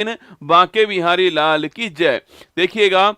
बांके बिहारी लाल की जय। देखिएगा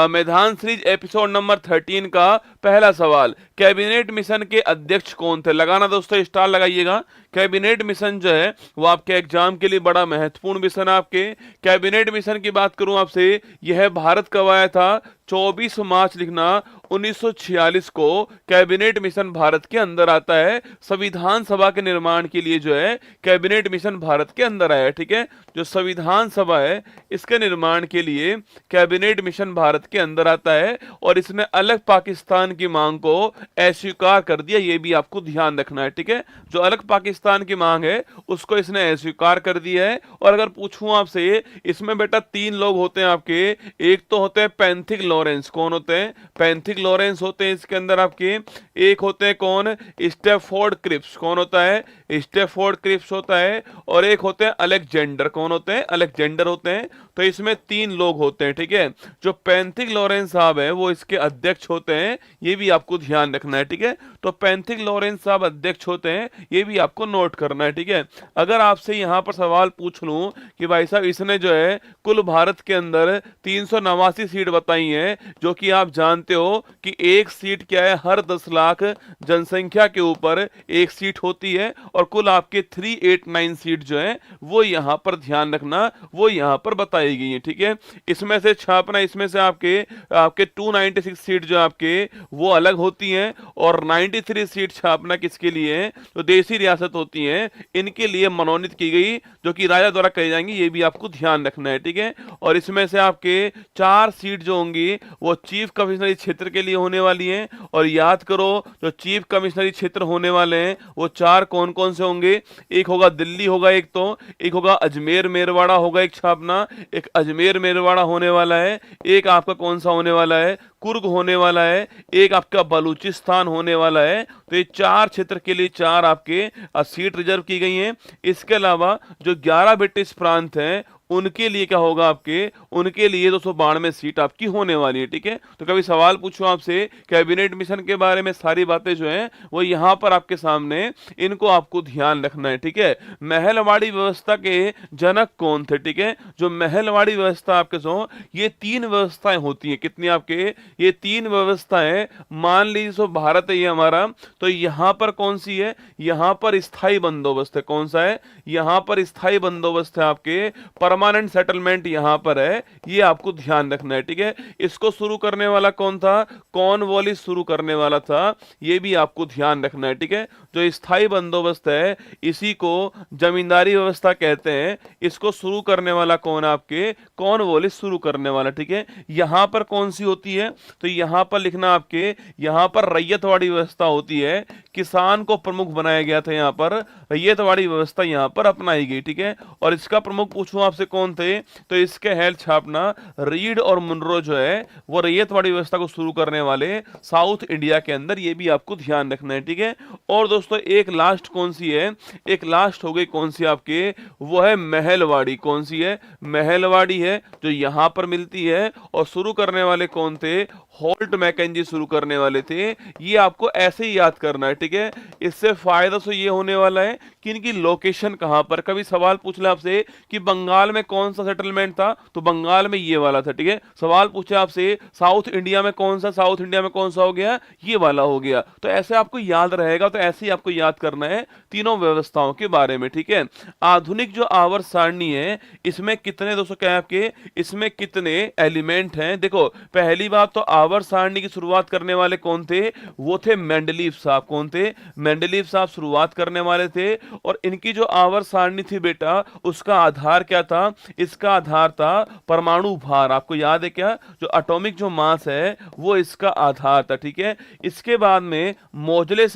मैदान सीरीज एपिसोड नंबर 13 का पहला सवाल, कैबिनेट मिशन के अध्यक्ष कौन थे? लगाना दोस्तों, स्टार लगाइएगा। कैबिनेट मिशन जो है वो आपके एग्जाम के लिए बड़ा महत्वपूर्ण मिशन है। आपके कैबिनेट मिशन की बात करूं आपसे, यह भारत कब आया था? 24 मार्च लिखना 1946 को कैबिनेट मिशन भारत के अंदर आता है। संविधान सभा के निर्माण के लिए जो है कैबिनेट मिशन भारत के अंदर आया है। ठीक है, जो संविधान सभा है इसके निर्माण के लिए कैबिनेट मिशन भारत के अंदर आता है और इसने अलग पाकिस्तान की मांग को अस्वीकार कर दिया। ये भी आपको ध्यान रखना है। ठीक है, जो अलग पाकिस्तान की मांग है उसको इसने अस्वीकार कर दिया है। और अगर पूछूं आपसे, इसमें बेटा 3 लोग होते हैं आपके। एक तो होते हैं पैंथिक लॉरेंस। कौन होते हैं? पैंथिक लॉरेंस होते हैं इसके अंदर आपके। एक होते हैं कौन? Stafford Cripps. कौन होता है? स्टैफोर्ड क्रिप्स होता है। और एक होते हैं अलेक्जेंडर। कौन होते हैं? अलेक्जेंडर होते हैं। तो इसमें 3 लोग होते हैं। ठीक है, जो पैंथिक लॉरेंस साहब है वो इसके अध्यक्ष होते हैं। ये भी आपको ध्यान रखना है। ठीक है, तो पैंथिक लॉरेंस साहब अध्यक्ष होते हैं, ये भी आपको नोट करना है। ठीक है, अगर आपसे यहां पर सवाल पूछ लूं कि भाई साहब इसने जो है कुल भारत के अंदर 389 सीट बताई हैं, जो कि आप जानते हो कि एक सीट क्या है, हर 10 लाख जनसंख्या के ऊपर एक सीट होती है। और कुल आपके 389 सीट जो है वो यहां पर ध्यान रखना, वो यहां पर बताई गई है। ठीक है, इसमें से छापना, इसमें से आपके आपके 296 सीट जो आपके वो अलग होती हैं और 93 सीट छापना किसके लिए है? तो देशी रियासत होती हैं, इनके लिए मनोनीत की गई, जो कि राजा द्वारा कही जाएंगी। ये भी आपको ध्यान रखना है। ठीक है, और इसमें से आपके 4 सीट जो होंगी वो चीफ कमिश्नरी क्षेत्र के लिए होने वाली हैं। और याद करो, जो चीफ कमिश्नरी क्षेत्र होने वाले हैं वो 4 कौन कौन से होंगे? एक होगा दिल्ली होगा, एक होगा अजमेर मेरवाड़ा होगा, एक छापना, एक अजमेर मेरवाड़ा होने वाला है। एक आपका कौन सा होने वाला है? कुर्ग होने वाला है। एक आपका बलूचिस्तान होने वाला है। तो ये 4 क्षेत्र के लिए 4 आपके सीट रिजर्व की गई हैं। इसके अलावा जो 11 ब्रिटिश प्रांत हैं उनके लिए क्या होगा आपके? उनके लिए 292 सीट आपकी होने वाली है। ठीक है, तो कभी सवाल पूछो आपसे कैबिनेट मिशन के बारे में, सारी बातें जो हैं वो यहां पर आपके सामने, इनको आपको ध्यान रखना है। ठीक है, महलवाड़ी व्यवस्था के जनक कौन थे? ठीक है, जो महलवाड़ी व्यवस्था आपके सो, ये 3 व्यवस्थाएं होती हैं। कितनी आपके? ये 3 व्यवस्थाएं। मान लीजिए सो भारत है ये हमारा, तो यहां पर कौन सी है? यहां पर स्थायी बंदोबस्त है। कौन सा है? यहां पर स्थायी बंदोबस्त है आपके, परमानेंट सेटलमेंट यहां पर है। ये आपको ध्यान रखना है। ठीक है, इसको शुरू करने वाला कौन था? कॉर्नवालिस शुरू करने वाला था। ये भी आपको ध्यान रखना है। ठीक है, जो स्थायी बंदोबस्त है इसी को जमींदारी व्यवस्था कहते हैं। इसको शुरू करने वाला कौन? आपके कॉर्नवालिस शुरू करने वाला। ठीक है, यहां पर कौन सी होती है? तो यहां पर लिखना आपके, यहां पर रैयतवाड़ी व्यवस्था होती है। किसान को प्रमुख बनाया गया था, यहां पर रैयतवाड़ी व्यवस्था यहां पर अपनाई गई। ठीक है, और इसका प्रमुख पूछूं आपसे कौन थे, तो इसके हेड छापना रीड और मुनरो जो है वो रैयतवाड़ी व्यवस्था को शुरू करने वाले साउथ इंडिया के अंदर। ये भी आपको ध्यान रखना है। ठीक है, और दोस्तों एक लास्ट कौन सी है? एक लास्ट हो गई कौन सी आपके? वो है महलवाड़ी। कौन सी है? महलवाड़ी है, जो यहां पर मिलती है। और शुरू करने वाले कौन थे? होल्ट मैकेंजी शुरू करने वाले थे। ये आपको ऐसे ही याद करना है। ठीक है, इससे फायदा तो ये होने वाला है कि इनकी लोकेशन कहां पर। कभी सवाल पूछ ले आपसे कि बंगाल में कौन सा सेटलमेंट था, तो बंगाल में ये वाला था। ठीक है, सवाल पूछे आपसे साउथ इंडिया में कौन सा, साउथ इंडिया में कौन सा हो गया? ये वाला हो गया। तो ऐसे आपको याद रहेगा, तो ऐसे ही आपको याद करना है तीनों व्यवस्थाओं के बारे में। ठीक है, आधुनिक जो आवर्त सारणी है इसमें कितने दोस्तों क्या है आपके? इसमें कितने एलिमेंट हैं? देखो पहली बात तो आवर्त सारणी की शुरुआत करने वाले कौन थे? वो थे मेंडलीव साहब। कौन थे? मेंडलीव साहब शुरुआत करने वाले थे। और इनकी जो आवर्त सारणी थी बेटा, उसका आधार क्या था? इसका आधार था परमाणु भार। आपको याद है क्या? जो एटॉमिक जो मास है वो इसका आधार था। ठीक है, इसके बाद में मोजले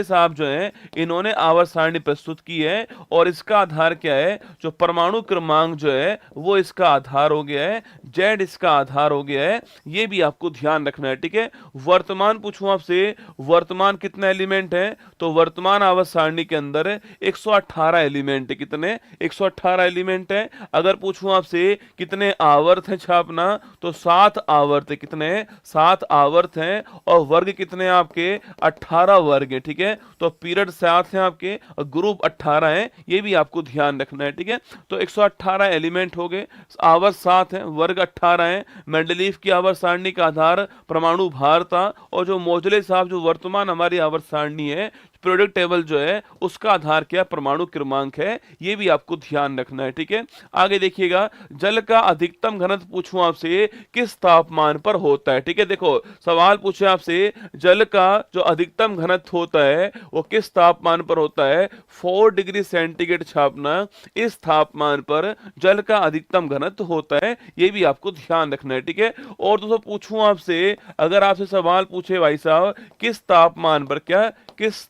साहब जो हैं इन्होंने आवर्त सारणी प्रस्तुत की है। और इसका आधार क्या है? जो परमाणु क्रमांक जो है वो इसका आधार हो गया है, जेड इसका आधार हो गया है। ये भी आपको ध्यान रखना है। ठीक है, वर्तमान पूछूं आपसे, वर्तमान कितने एलिमेंट है? तो वर्तमान आवर्त सारणी के अंदर 118 एलिमेंट है। कितने? 118 एलिमेंट है। है। अगर पूछूं आपसे कितने आवर्त हैं छापना, तो 7 आवर्त है। कितने? 7 आवर्त हैं। और वर्ग कितने आपके? 18 वर्ग है। ठीक है, तो पीरियड 7 हैं आपके, ग्रुप 18 है, ये भी आपको ध्यान रखना है। ठीक है, तो 118 एलिमेंट हो गए, आवर्त 7 हैं, वर्ग 18 हैं। मेंडलीफ की आवर्त सारणी का आधार परमाणु भार था, और जो मोजले साहब जो वर्तमान हमारी आवर्त सारणी है, प्रोडक्ट टेबल जो है, उसका आधार क्या? परमाणु क्रमांक है। ये भी आपको ध्यान रखना है। ठीक है, आगे देखिएगा, जल का अधिकतम घनत्व पूछूं आपसे किस तापमान पर होता है। ठीक है, देखो सवाल पूछे आपसे जल का जो अधिकतम घनत्व होता है वो किस तापमान पर होता है? 4 डिग्री सेंटीग्रेड छापना, इस तापमान पर जल का अधिकतम घनत्व होता है। ये भी आपको ध्यान रखना है। ठीक है, और दोस्तों पूछूं आपसे, अगर आपसे सवाल पूछे भाई साहब किस तापमान पर, क्या किस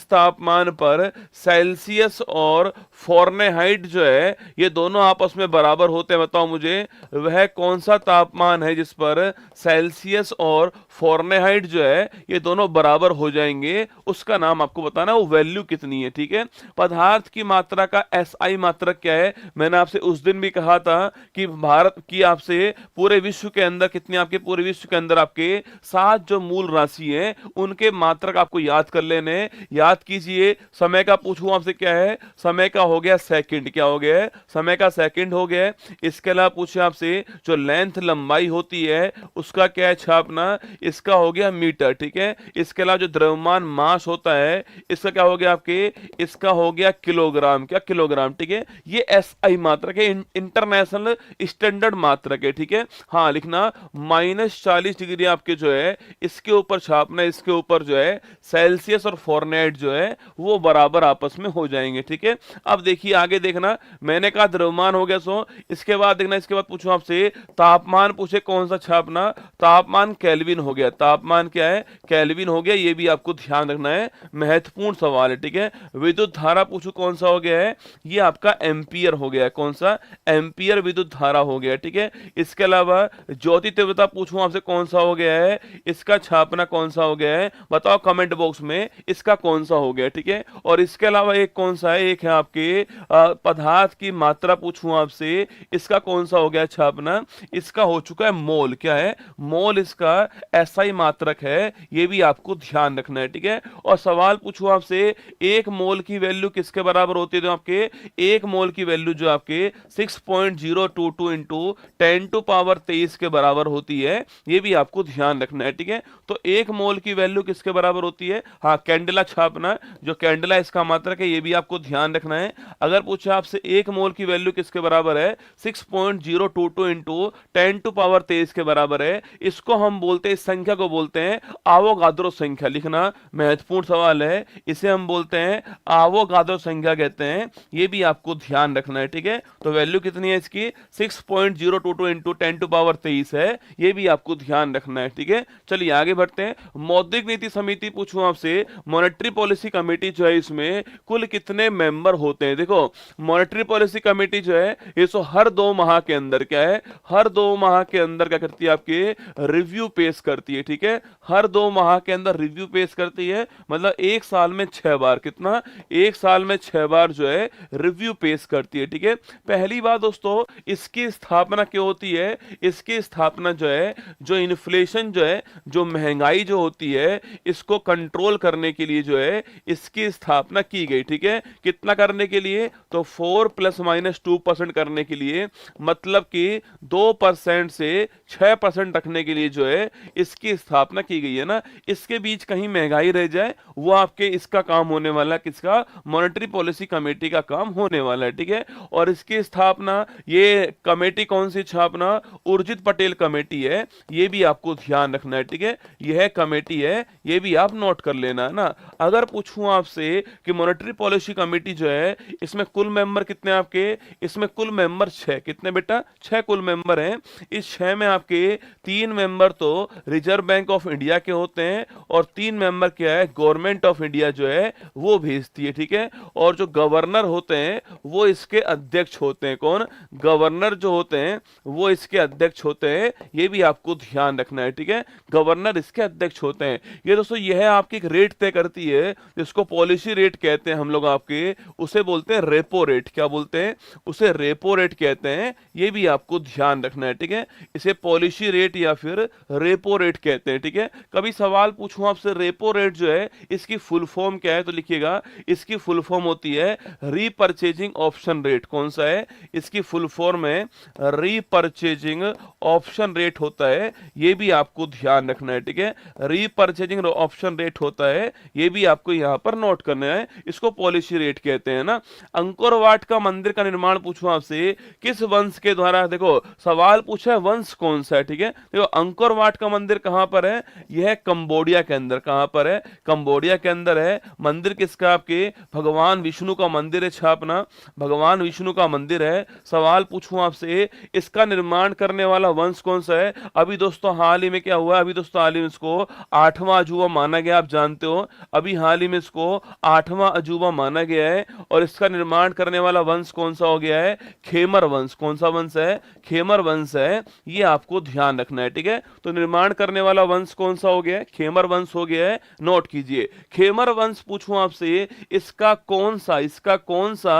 तापमान पर सेल्सियस और फॉरेनहाइट जो है ये दोनों आपस में बराबर होते हैं, बताओ मुझे वह कौन सा तापमान है जिस पर सेल्सियस और फॉरेनहाइट जो है ये दोनों बराबर हो जाएंगे, उसका नाम आपको बताना, वो वैल्यू कितनी है। ठीक है, पदार्थ की मात्रा का एसआई मात्रक क्या है? मैंने आपसे उस दिन भी कहा था कि भारत की आपसे पूरे विश्व के अंदर कितनी, आपके पूरे विश्व के अंदर आपके 7 जो मूल राशि हैं उनके मात्रक आपको याद कर लेने। याद कीजिए, समय का पूछूं आपसे क्या है? समय का हो गया सेकंड। क्या हो गया? समय का सेकंड हो गया। इसके अलावा पूछे आपसे जो लेंथ लंबाई होती है उसका क्या है छापना, इसका हो गया मीटर। ठीक है, इसके अलावा जो द्रव्यमान मास होता है इसका क्या हो गया आपके? इसका हो गया किलोग्राम। क्या? किलोग्राम। ठीक है, ये एसआई मात्रक है, इंटरनेशनल स्टैंडर्ड मात्रक है। ठीक है, हाँ लिखना, -40 डिग्री आपके जो है इसके ऊपर छापना, इसके ऊपर जो है सेल्सियस और फॉरेनहाइट जो है वो बराबर आपस में हो जाएंगे। ठीक है, अब देखिए आगे देखना, मैंने कहा द्रव्यमान हो गया, सो इसके बाद देखना, इसके बाद पूछूं आपसे तापमान, पूछे कौन सा छापना? तापमान केल्विन हो गया। तापमान क्या है? केल्विन हो गया, ये भी आपको ध्यान रखना है, महत्वपूर्ण सवाल है। ठीक है, विद्युत धारा पूछू कौन सा हो गया है? ये आपका एम्पियर हो गया। कौन सा? एम्पियर विद्युत धारा हो गया। ठीक है, इसके अलावा ज्योति तीव्रता पूछूं आपसे कौन सा हो गया है? इसका छापना कौन सा हो गया है? बताओ कमेंट बॉक्स में इसका कौन सा हो गया। ठीक है, और इसके अलावा एक कौन सा है? एक है आपके पदार्थ की मात्रा पूछूं आपसे, इसका कौन सा हो गया छापना? इसका हो चुका है मोल। क्या है? मोल इसका एसआई मात्रक है, ये भी आपको ध्यान रखना है। ठीक है, और सवाल पूछूं आपसे एक मोल की वैल्यू किसके बराबर होती है? तो आपके एक मोल की वैल्यू जो आपके 6.022 इंटू 10⁻23 के बराबर होती है, ये भी आपको ध्यान रखना है। ठीक है, तो एक मोल की वैल्यू किसके बराबर होती है? हाँ, कैंडेला छापना, जो कैंडेला इसका मात्रक है, ये भी आपको ध्यान रखना है। अगर पूछा आपसे एक मोल की वैल्यू किसके बराबर है? 6.022 इंटू 10⁻23 के बराबर है, इसको हम बोलते हैं, इस संख्या को बोलते हैं आवोगाद्रो संख्या। लिखना, महत्वपूर्ण सवाल है, इसे हम बोलते हैं आवोगाद्रो संख्या कहते हैं, ये भी आपको ध्यान रखना है। ठीक है, तो वैल्यू कितनी है इसकी? 6.022 इंटू 10⁻23 है, ये भी आपको ध्यान रखना है। ठीक है, चलिए आगे बढ़ते हैं। मौद्रिक नीति समिति पूछूं आपसे, मॉनेटरी पॉलिसी कमेटी जो है इसमें कुल कितने मेंबर होते हैं? देखो मॉनेटरी पॉलिसी कमेटी जो है ये सो हर 2 माह के अंदर क्या है? हर 2 माह के अंदर क्या करती है? आपके रिव्यू पेश करती है। ठीक है, हर 2 माह के अंदर रिव्यू पेश करती है, मतलब एक साल में 6 बार। कितना? एक साल में 6 बार जो है रिव्यू पेश करती है। ठीक है, पहली बात दोस्तों, इसकी स्थापना क्यों होती है? इसकी स्थापना जो है, जो इन्फ्लेशन जो है, जो महंगाई जो होती है, इसको कंट्रोल करने के लिए जो है इसकी स्थापना की गई। ठीक है, कितना करने के लिए? तो 4 ± 2% करने के लिए, मतलब कि 2% से 6% रखने के लिए जो है इसकी स्थापना की गई है ना। इसके बीच कहीं महंगाई रह जाए, वो आपके इसका काम होने वाला, किसका? मॉनेटरी पॉलिसी कमेटी का काम होने वाला है। ठीक है, और इसकी स्थापना, ये कमेटी कौन सी छापना? उर्जित पटेल कमेटी है, ये भी आपको ध्यान रखना है। ठीक है, यह कमेटी है, ये भी आप नोट कर लेना है ना। अगर पूछूं आपसे कि मॉनेटरी पॉलिसी कमेटी जो है इसमें कुल मेंबर कितने आपके? इसमें कुल मेंबर 6। कितने बेटा? 6 कुल मेंबर हैं। इस 6 में आपके 3 मेंबर तो रिजर्व बैंक ऑफ इंडिया के होते हैं, और 3 मेंबर क्या है? गवर्नमेंट ऑफ इंडिया जो है वो भेजती है। ठीक है, और जो गवर्नर होते हैं वो इसके अध्यक्ष होते हैं। कौन? गवर्नर जो होते हैं वो इसके अध्यक्ष होते हैं, ये भी आपको ध्यान रखना है। ठीक है, गवर्नर इसके अध्यक्ष होते हैं। ये दोस्तों यह आपकी एक रेट तय करती है है जिसको पॉलिसी रेट कहते हैं हम लोग आपके, उसे बोलते हैं रेपो रेट। क्या बोलते हैं? उसे रेपो रेट कहते हैं। ये भी आपको ध्यान रखना है, ठीक है। इसे पॉलिसी रेट या फिर रेपो रेट कहते हैं, ठीक है। कभी सवाल पूछूं आपसे रेपो रेट जो है इसकी फुल फॉर्म क्या है, तो लिखिएगा इसकी फुल फॉर्म होती है रीपर्चेजिंग ऑप्शन रेट। कौन सा है? इसकी फुल फॉर्म है रीपर्चेजिंग ऑप्शन रेट होता है। ये भी आपको ध्यान रखना है, ठीक है। रीपर्चेजिंग ऑप्शन रेट होता है, ये भी आपको यहां पर नोट करना है। इसको पॉलिसी रेट कहते हैं ना। अंकोर वाट का मंदिर का निर्माण पूछूं आपसे किस वंश के द्वारा, देखो सवाल पूछा है वंश कौन सा है, ठीक है। देखो अंकोर वाट का मंदिर कहां पर है? यह है कंबोडिया के अंदर। कहां पर है? कंबोडिया के अंदर है। मंदिर किसका? आपके भगवान विष्णु का मंदिर है छापना, भगवान विष्णु का मंदिर है। सवाल पूछूं आपसे इसका निर्माण करने वाला वंश कौन सा है? अभी दोस्तों हाल ही में क्या हुआ? अभी दोस्तों हाल ही में इसको 8वां अजूबा माना गया, आप जानते हो। अभी हाल ही में इसको 8वां अजूबा माना गया है। और इसका निर्माण करने वाला वंश कौन सा हो गया है? खेमर वंश। कौन सा वंश है? खेमर वंश है। ये आपको ध्यान रखना है, ठीक है। तो निर्माण करने वाला वंश कौन सा हो गया है? खेमर वंश हो गया है। नोट कीजिए। खेमर वंश पूछूं आपसे इसका कौन सा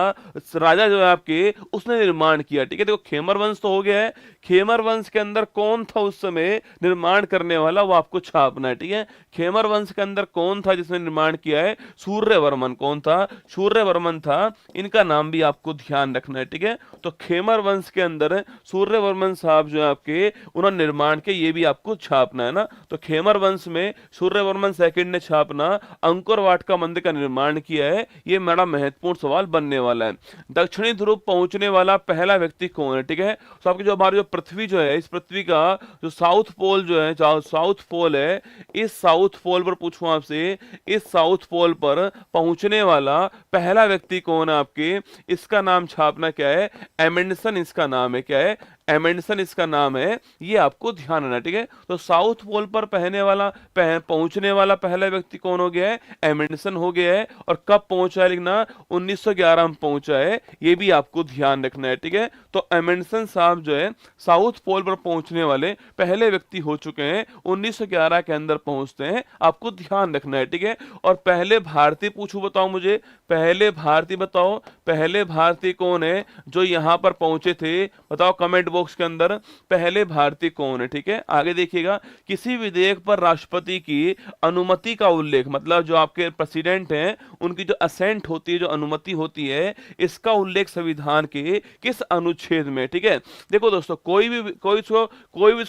राजा जो है आपके उसने निर्माण किया, ठीक है। देखो खेमर वंश तो हो गया है। खेमर वंश के अंदर कौन था उस समय निर्माण करने वाला, वो आपको छापना है, ठीक है। खेमर वंश के अंदर कौन था जिसने निर्माण किया है? सूर्यवर्मन। कौन था? सूर्यवर्मन था। इनका नाम भी आपको ध्यान रखना है, ठीक है। तो खेमर वंश के अंदर सूर्यवर्मन साहब जो है आपके उन्होंने निर्माण के, ये भी आपको छापना है ना। तो खेमर वंश में सूर्यवर्मन सेकंड ने छापना अंकोर वाट का मंदिर का निर्माण किया है। ये बड़ा महत्वपूर्ण सवाल बनने वाला है। दक्षिणी ध्रुव पहुंचने वाला पहला व्यक्ति कौन है, ठीक है। तो आपकी जो हमारी जो पृथ्वी जो है, इस पृथ्वी का जो साउथ पोल जो है, साउथ पोल है, इस साउथ पोल पर पूछूं आपसे इस साउथ पोल पर पहुंचने वाला पहला व्यक्ति कौन है आपके, इसका नाम छापना क्या है? एमेंडसन इसका नाम है। क्या है? एमेंडसन इसका नाम है। ये आपको ध्यान रखना, ठीक है। तो साउथ पोल पर पहुंचने वाला पहला व्यक्ति कौन हो गया है? एमेंडसन हो गया है। और कब पहुंचा है लिखना? 1911 में पहुंचा है। ये भी आपको ध्यान रखना है, ठीक है। तो एमेंडसन साहब जो है साउथ पोल पर पहुंचने वाले पहले व्यक्ति हो चुके हैं। 1911 के अंदर पहुंचते हैं, आपको ध्यान रखना है, ठीक है। और पहले भारतीय पूछू, बताओ मुझे पहले भारतीय बताओ, पहले भारतीय कौन है जो यहां पर पहुंचे थे? बताओ कमेंट बॉक्स के अंदर पहले भारतीय कौन है, ठीक है। आगे देखिएगा, किसी विधेयक पर राष्ट्रपति की अनुमति का उल्लेख, मतलब जो आपके प्रेसिडेंट हैं उनकी जो असेंट होती है, जो अनुमति होती है, इसका उल्लेख संविधान के किस अनुच्छेद में, ठीक है। देखो दोस्तों कोई भी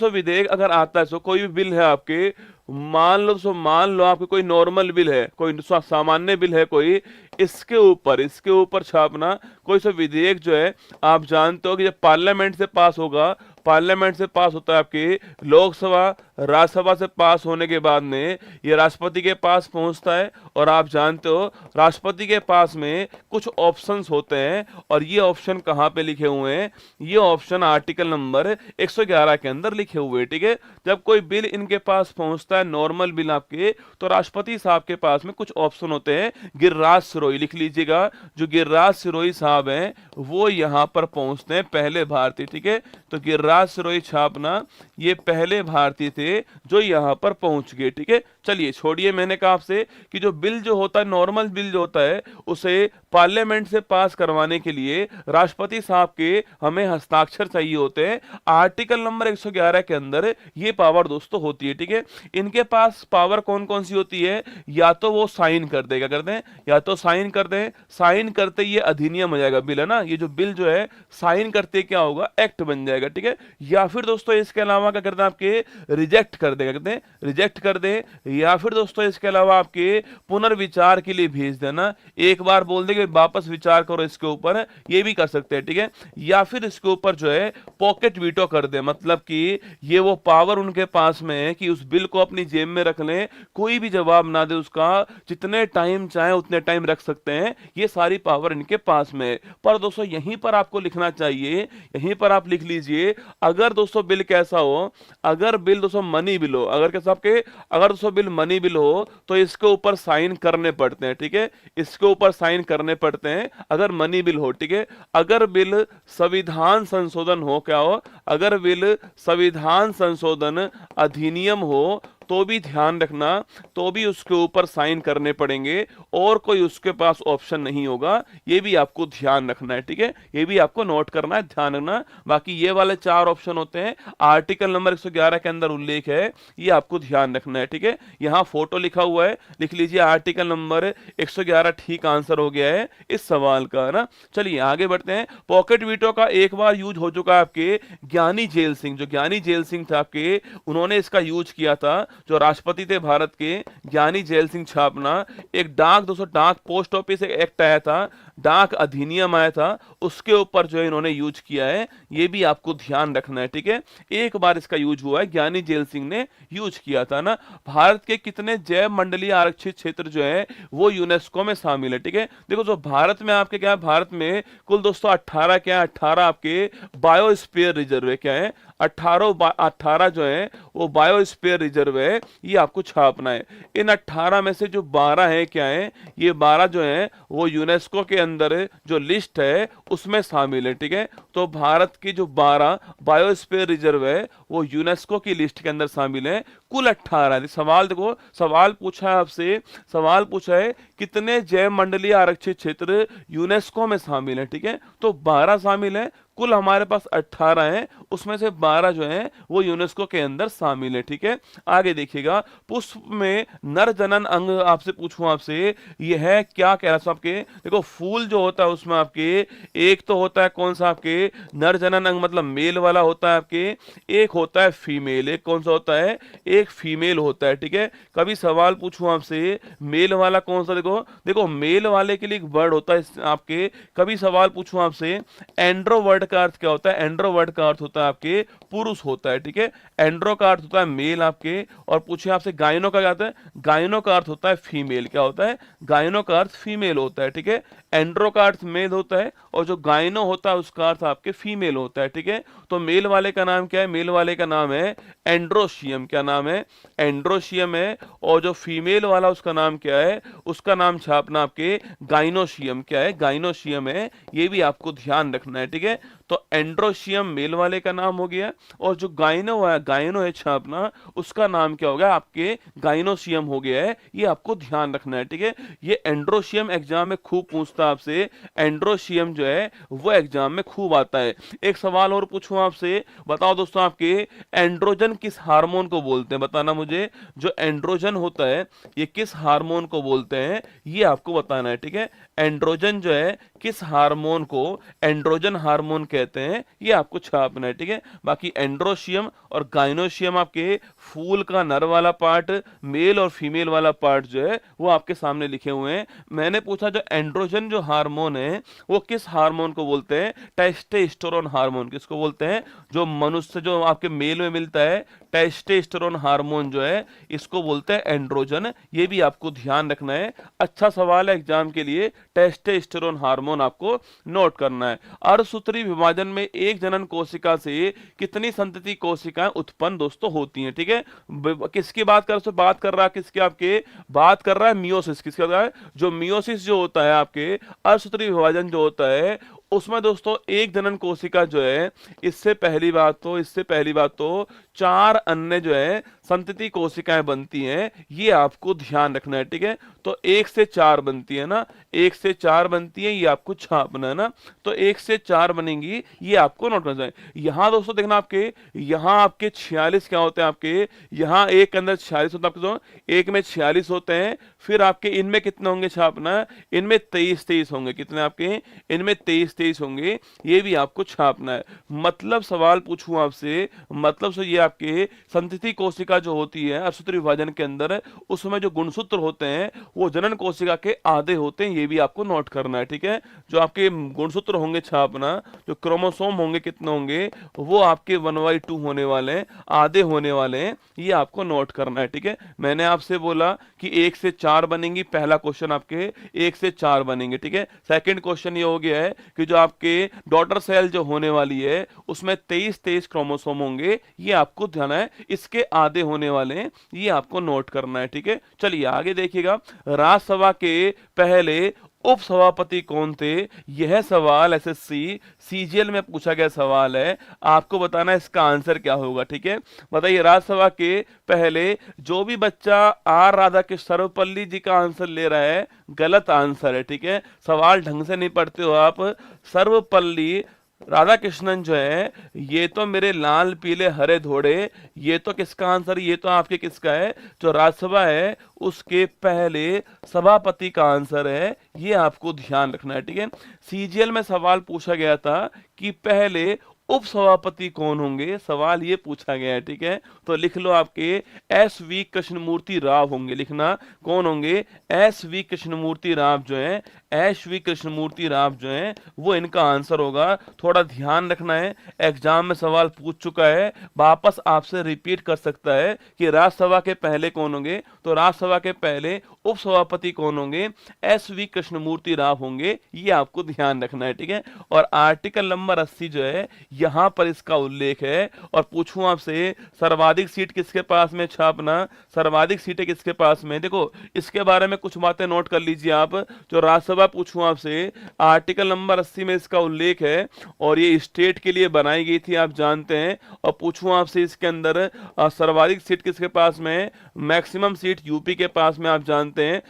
विधेयक अगर आता है, कोई भी बिल है आपके, मान लो आपके कोई नॉर्मल बिल है, कोई सामान्य बिल है कोई, इसके ऊपर छापना कोई सा विधेयक जो है, आप जानते हो कि जब पार्लियामेंट से पास होगा, पार्लियामेंट से पास होता है आपकी लोकसभा राज्यसभा से पास होने के बाद में ये राष्ट्रपति के पास पहुंचता है। और आप जानते हो राष्ट्रपति के पास में कुछ ऑप्शंस होते हैं, और ये ऑप्शन कहां पे लिखे हुए हैं? ये ऑप्शन आर्टिकल नंबर 111 के अंदर लिखे हुए, ठीक है। जब कोई बिल इनके पास पहुंचता है, नॉर्मल बिल आपके, तो राष्ट्रपति साहब के पास में कुछ ऑप्शन होते हैं। गिरिराज सिरोही लिख लीजिएगा, जो गिरिराज सिरोही साहब हैं वो यहां पर पहुंचते हैं, पहले भारतीय, ठीक है। तो गिरिराज सिरोही छापना, ये पहले भारतीय थे जो यहां पर पहुंच गए, ठीक है। चलिए छोड़िए, मैंने कहा आपसे कि जो बिल जो होता है, नॉर्मल बिल जो होता है, उसे पार्लियामेंट से पास करवाने के लिए राष्ट्रपति साहब के हमें हस्ताक्षर चाहिए होते हैं। आर्टिकल नंबर 111 के अंदर ये पावर दोस्तों होती है, ठीक है। इनके पास पावर कौन कौन सी होती है? या तो वो साइन कर देगा, करते हैं, या तो साइन कर दें, साइन करते ये अधिनियम हो जाएगा, बिल है ना, ये जो बिल जो है साइन करते क्या होगा? एक्ट बन जाएगा, ठीक है। या फिर दोस्तों इसके अलावा क्या करते हैं आपके? रिजेक्ट कर देगा, कहते हैं रिजेक्ट कर दे। या फिर दोस्तों इसके अलावा आपके पुनर्विचार के लिए भेज देना, एक बार बोल देंगे वापस विचार करो इसके ऊपर, ये भी कर सकते हैं, ठीक है। या फिर इसके ऊपर जो है पॉकेट वीटो कर दे, मतलब कि ये वो पावर उनके पास में है कि उस बिल को अपनी जेब में रख लें, कोई भी जवाब ना दे उसका, जितने टाइम चाहे उतने टाइम रख सकते हैं, ये सारी पावर इनके पास में है। पर दोस्तों यहीं पर आपको लिखना चाहिए, यहीं पर आप लिख लीजिए, अगर दोस्तों बिल कैसा हो, अगर बिल दोस्तों मनी बिल हो, अगर कैसा आपके, अगर दोस्तों बिल मनी बिल हो तो इसके ऊपर साइन करने पड़ते हैं, ठीक है। इसके ऊपर साइन करने पड़ते हैं अगर मनी बिल हो, ठीक है। अगर बिल संविधान संशोधन हो, क्या हो? अगर बिल संविधान संशोधन अधिनियम हो तो भी ध्यान रखना, तो भी उसके ऊपर साइन करने पड़ेंगे और कोई उसके पास ऑप्शन नहीं होगा, ये भी आपको ध्यान रखना है, ठीक है, ये भी आपको नोट करना है, ध्यान रखना। बाकी ये वाले 4 ऑप्शन होते हैं, आर्टिकल नंबर 111 के अंदर उल्लेख है, ये आपको ध्यान रखना है, ठीक है। यहां फोटो लिखा हुआ है, लिख लीजिए आर्टिकल नंबर 111 ठीक आंसर हो गया है इस सवाल का, है ना। चलिए आगे बढ़ते हैं। पॉकेट वीटो का एक बार यूज हो चुका है आपके ज्ञानी जेल सिंह, जो ज्ञानी जेल सिंह था आपके, उन्होंने इसका यूज किया था, जो राष्ट्रपति थे भारत के ज्ञानी जेल सिंह छापना। एक डाक, दोस्तों डाक पोस्ट ऑफिस एक एक्ट आया था, डाक अधिनियम आया था, उसके ऊपर जो है इन्होंने यूज किया है, ये भी आपको ध्यान रखना है, ठीक है। एक बार इसका यूज हुआ है, ज्ञानी जेल सिंह ने यूज किया था ना। भारत के कितने जैव मंडलीय आरक्षित क्षेत्र जो है वो यूनेस्को में शामिल है, ठीक है। देखो जो भारत में आपके क्या है, भारत में कुल दोस्तों 18 क्या है, 18 आपके बायोस्फीयर रिजर्व है, क्या है 18 जो है वो बायोस्फीयर रिजर्व है, ये आपको छापना है। इन 18 में से जो 12 है क्या है, ये 12 जो है वो यूनेस्को के अंदर जो लिस्ट है उसमें शामिल है, ठीक है। तो भारत की जो 12 बायोस्फीयर रिजर्व है वो यूनेस्को की लिस्ट के अंदर शामिल है, कुल 18। सवाल देखो, सवाल पूछा है आपसे, सवाल पूछा है कितने जैव मंडलीय आरक्षित क्षेत्र यूनेस्को में शामिल है, ठीक है। तो 12 शामिल है, कुल हमारे पास 18 हैं, उसमें से 12 जो हैं वो यूनेस्को के अंदर शामिल है, ठीक है। आगे देखिएगा, पुष्प में नर जनन अंग आपसे पूछूं आपसे, ये है क्या कह रहा है आपके, देखो फूल जो होता है उसमें आपके एक तो होता है कौन सा आपके नर जनन अंग, मतलब मेल वाला होता है आपके, एक होता है फीमेल, एक कौन सा होता है, एक फीमेल होता है, ठीक है। कभी सवाल पूछूं आपसे मेल वाला कौन सा, देखो देखो मेल वाले के लिए एक वर्ड होता है आपके, कभी सवाल पूछूं आपसे एंड्रो वर्ड का अर्थ क्या होता है, एंड्रो वर्ड का अर्थ होता है आपके पुरुष होता है, ठीक है। एंड्रो का अर्थ होता है मेल आपके, और पूछे आपसे गायनो का क्या होता है, गायनो का अर्थ होता है फीमेल, क्या होता है, गायनो का अर्थ फीमेल होता है, ठीक है। एंड्रो का अर्थ मेल होता है और जो गायनो होता है उसका अर्थ आपके फीमेल होता है, ठीक है। तो मेल वाले का नाम क्या है, मेल वाले का नाम है एंड्रोशियम, क्या नाम है, एंड्रोशियम है। और जो फीमेल वाला उसका नाम क्या है, उसका नाम छापना आपके गाइनोशियम, क्या है, गाइनोशियम है, ये भी आपको ध्यान रखना है, ठीक है। तो एंड्रोशियम मेल वाले का नाम हो गया, और जो गाइनो है, गाइनो है छापना, उसका नाम क्या हो गया आपके गाइनोशियम हो गया है, ये आपको ध्यान रखना है, ठीक है। ये एंड्रोशियम एग्जाम में खूब पूछता है आपसे, एंड्रोशियम जो है वो एग्जाम में खूब आता है। एक सवाल और पूछूं आपसे, बताओ दोस्तों आपके एंड्रोजन किस हार्मोन को बोलते हैं, बताना मुझे, जो एंड्रोजन होता है ये किस हार्मोन को बोलते हैं, ये आपको बताना है, ठीक है। एंड्रोजन जो है किस हार्मोन को एंड्रोजन हार्मोन कहते हैं, ये आपको छापना है, ठीक है। बाकी एंड्रोशियम और गाइनोशियम आपके फूल का नर वाला पार्ट, मेल और फीमेल वाला पार्ट जो है वो आपके सामने लिखे हुए हैं। मैंने पूछा जो एंड्रोजन जो हार्मोन है वो किस हार्मोन को बोलते हैं, टेस्टोस्टेरोन हार्मोन, किसको बोलते हैं, जो मनुष्य जो आपके मेल में मिलता है टेस्टोस्टेरोन हार्मोन जो है इसको बोलते हैं एंड्रोजन, ये भी आपको ध्यान रखना है। अच्छा सवाल है एग्जाम के लिए, टेस्टोस्टेरोन हार्मोन आपको नोट करना है। अर्धसूत्री विभाजन में एक जनन कोशिका से कितनी संतति कोशिकाएं उत्पन्न दोस्तों होती हैं, ठीक है। किसकी बात कर रहा है, किसके आपके बात कर रहा है मियोसिस, किसका रहा है, जो मियोसिस जो होता है आपके अर्धसूत्री विभाजन जो होता है उसमें दोस्तों एक जनन कोशिका जो है, इससे पहली बात तो 4 अन्य जो है संतति कोशिकाएं बनती हैं, ये आपको ध्यान रखना है, ठीक है। तो 1 से 4 बनती है ना, 1 से 4 बनती है, ये आपको छापना है ना। तो 1 से 4 बनेंगी, ये आपको नोट करना है। यहाँ दोस्तों देखना आपके, यहाँ आपके 46 क्या होते हैं आपके, यहाँ एक के अंदर 46 होता है आपके, तो एक में 46 होते हैं, फिर आपके इनमें कितने होंगे छापना, इनमें 23 होंगे, कितने आपके इनमें 23 होंगे, ये भी आपको छापना है। मतलब सवाल पूछूं आपसे, मतलब से ये आपके संतति कोशिका जो होती है अर्धसूत्री विभाजन के अंदर, उसमें जो गुणसूत्र होते हैं वो जनन कोशिका के आधे होते हैं, ये भी आपको नोट करना है, ठीक है। जो आपके गुणसूत्र होंगे छापना, जो क्रोमोसोम होंगे कितने होंगे, वो आपके 1/2 होने वाले हैं, आधे होने वाले हैं, ये आपको नोट करना है, ठीक है। मैंने आपसे बोला कि 1 से 4 बनेंगी, पहला क्वेश्चन आपके 1 से 4 बनेंगे, ठीक है। सेकंड क्वेश्चन ये हो गया है कि जो आपके डॉटर सेल जो होने वाली है उसमें 23 क्रोमोसोम होंगे, ये आपको ध्यान है, इसके आधे होने वाले हैं, ये आपको नोट करना है, ठीक है। चलिए आगे देखिएगा, राज्यसभा के पहले उपसभापति कौन थे? यह सवाल एसएससी सीजीएल में पूछा गया सवाल है, आपको बताना है इसका आंसर क्या होगा। ठीक है, बताइए राज्यसभा के पहले जो भी बच्चा आर राधा के सर्वपल्ली जी का आंसर ले रहा है, गलत आंसर है। ठीक है, सवाल ढंग से नहीं पढ़ते हो आप। सर्वपल्ली राधा कृष्णन जो है, ये तो मेरे लाल पीले हरे धोड़े, ये तो किसका आंसर, ये तो आपके किसका है, जो राज्यसभा है उसके पहले सभापति का आंसर है, ये आपको ध्यान रखना है। ठीक है, सीजीएल में सवाल पूछा गया था कि पहले उपसभापति कौन होंगे, सवाल ये पूछा गया है। ठीक है, तो लिख लो आपके एस.वी. कृष्णमूर्ति राव होंगे, लिखना कौन होंगे, एस.वी. कृष्णमूर्ति राव जो है, एस.वी. कृष्णमूर्ति राव जो है वो इनका आंसर होगा। थोड़ा ध्यान रखना है, एग्जाम में सवाल पूछ चुका है, वापस आपसे रिपीट कर सकता है कि राज्यसभा के पहले कौन होंगे, तो राज्यसभा के पहले उपसभापति कौन होंगे, एस.वी. कृष्णमूर्ति राव होंगे, ये आपको ध्यान रखना है। ठीक है, और आर्टिकल नंबर 80 जो है यहां पर इसका उल्लेख है। और पूछूं आपसे सर्वाधिक सीट किसके पास में छापना, सर्वाधिक सीटें किसके पास में, देखो इसके बारे में कुछ बातें नोट कर लीजिए आप। जो राज्यसभा पूछूं आपसे, आर्टिकल नंबर 80 में इसका उल्लेख है और ये स्टेट के लिए बनाई गई थी, आप जानते हैं। और पूछूं आपसे इसके अंदर सर्वाधिक सीट किसके पास में, मैक्सिमम सीट यूपी के पास में, आप जानते हैं।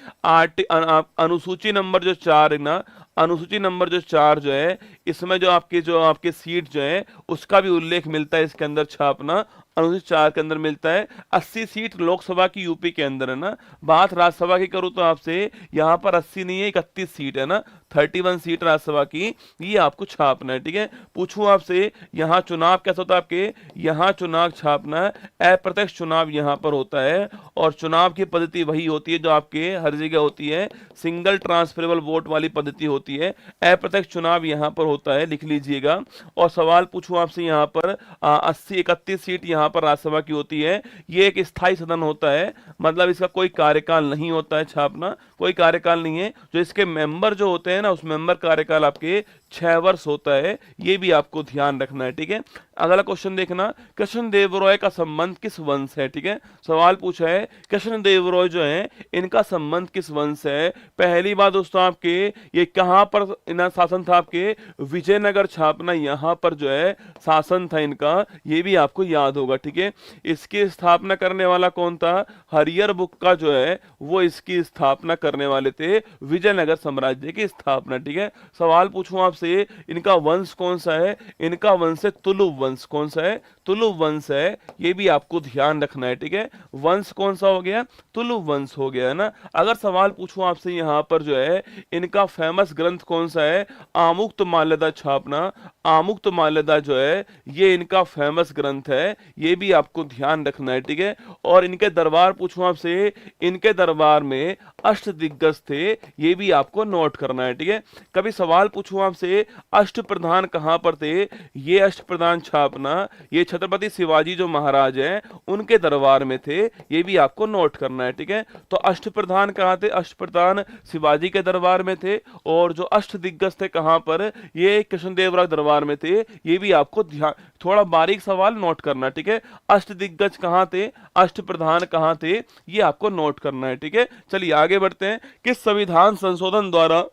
अनुसूची नंबर जो 4 है ना, अनुसूची नंबर जो 4 जो है, इसमें जो आपके सीट जो है उसका भी उल्लेख मिलता है इसके अंदर छापना, अनुसूची 4 के अंदर मिलता है। 80 सीट लोकसभा की यूपी के अंदर है ना। बात राज्यसभा की करूं तो आपसे यहाँ पर 80 नहीं है, 31 सीट है ना, 31 सीट राज्यसभा की, ये आपको छापना है। ठीक है, पूछूं आपसे यहाँ चुनाव कैसा होता है आपके, यहाँ चुनाव छापना है, अप्रत्यक्ष चुनाव यहाँ पर होता है। और चुनाव की पद्धति वही होती है जो आपके हर जगह होती है, सिंगल ट्रांसफरेबल वोट वाली पद्धति होती है, अप्रत्यक्ष चुनाव यहाँ पर होता है, लिख लीजिएगा। और सवाल पूछूं आपसे यहाँ पर 31 सीट यहाँ पर राज्यसभा की होती है। ये एक स्थायी सदन होता है, मतलब इसका कोई कार्यकाल नहीं होता है, छापना कोई कार्यकाल नहीं है। जो इसके मेंबर जो होते हैं ना, उस मेंबर कार्यकाल आपके 6 वर्ष होता है, ये भी आपको ध्यान रखना है। ठीक है, अगला क्वेश्चन देखना, कृष्णदेव राय का संबंध किस वंश है। ठीक है, सवाल पूछा है कृष्णदेव राय जो है इनका संबंध किस वंश है। पहली बात दोस्तों आपके, ये कहां पर इनका शासन था, आपके विजयनगर छापना, यहां पर जो है शासन था इनका, ये भी आपको याद होगा। ठीक है, इसकी स्थापना करने वाला कौन था, हरियर बुक्का जो है वो इसकी स्थापना करने वाले थे, विजयनगर साम्राज्य की स्थापना। ठीक है, सवाल पूछूं आपसे, इनका वंश कौन सा है, इनका वंश है तुलुव वंश। कौन सा है, तुलुव वंश है, ये भी आपको ध्यान रखना है। ठीक है, वंश कौन सा हो गया, तुलुव वंश हो गया है ना। अगर सवाल पूछूं आपसे यहाँ पर जो है इनका फेमस ग्रंथ कौन सा है, आमुक्त माल्यदा छापना, आमुक्त माल्यदा जो है ये इनका फेमस ग्रंथ है, ये भी आपको ध्यान रखना है। ठीक है, और इनके दरबार पूछूं आपसे, इनके दरबार में अष्टदिग्गज थे, ये भी आपको नोट करना है। ठीक है, कभी सवाल पूछूं आपसे अष्ट प्रधान कहां पर थे, ये अष्ट प्रधान छापना, ये छत्रपति शिवाजी जो महाराज हैं उनके दरबार में थे, ये भी आपको नोट करना है। ठीक है, तो अष्ट प्रधान कहां थे, अष्ट प्रधान शिवाजी के दरबार में थे, और जो अष्ट दिग्गज थे कहां पर, ये कृष्णदेवराय दरबार में थे, ये भी आपको ध्यान, थोड़ा बारीक सवाल नोट करना। ठीक है, अष्ट दिग्गज कहां थे, अष्ट प्रधान कहां थे, ये आपको नोट करना है। ठीक है, चलिए आगे बढ़ते हैं। किस संविधान संशोधन द्वारा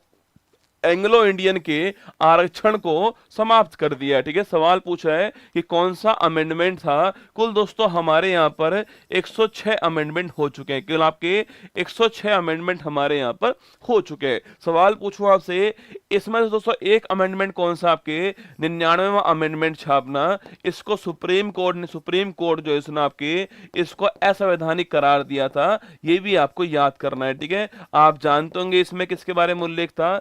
एंग्लो इंडियन के आरक्षण को समाप्त कर दिया। ठीक है, सवाल पूछा है कि कौन सा अमेंडमेंट था। कुल दोस्तों हमारे यहाँ पर 106 अमेंडमेंट हो चुके हैं, केवल आपके 106 अमेंडमेंट हमारे यहाँ पर हो चुके हैं। सवाल पूछूं आपसे, इसमें से दोस्तों एक अमेंडमेंट कौन सा, आपके 99वां अमेंडमेंट छापना, इसको सुप्रीम कोर्ट जो है इसने आपके इसको असंवैधानिक करार दिया था, ये भी आपको याद करना है। ठीक है, आप जानते होंगे इसमें किसके बारे में उल्लेख था,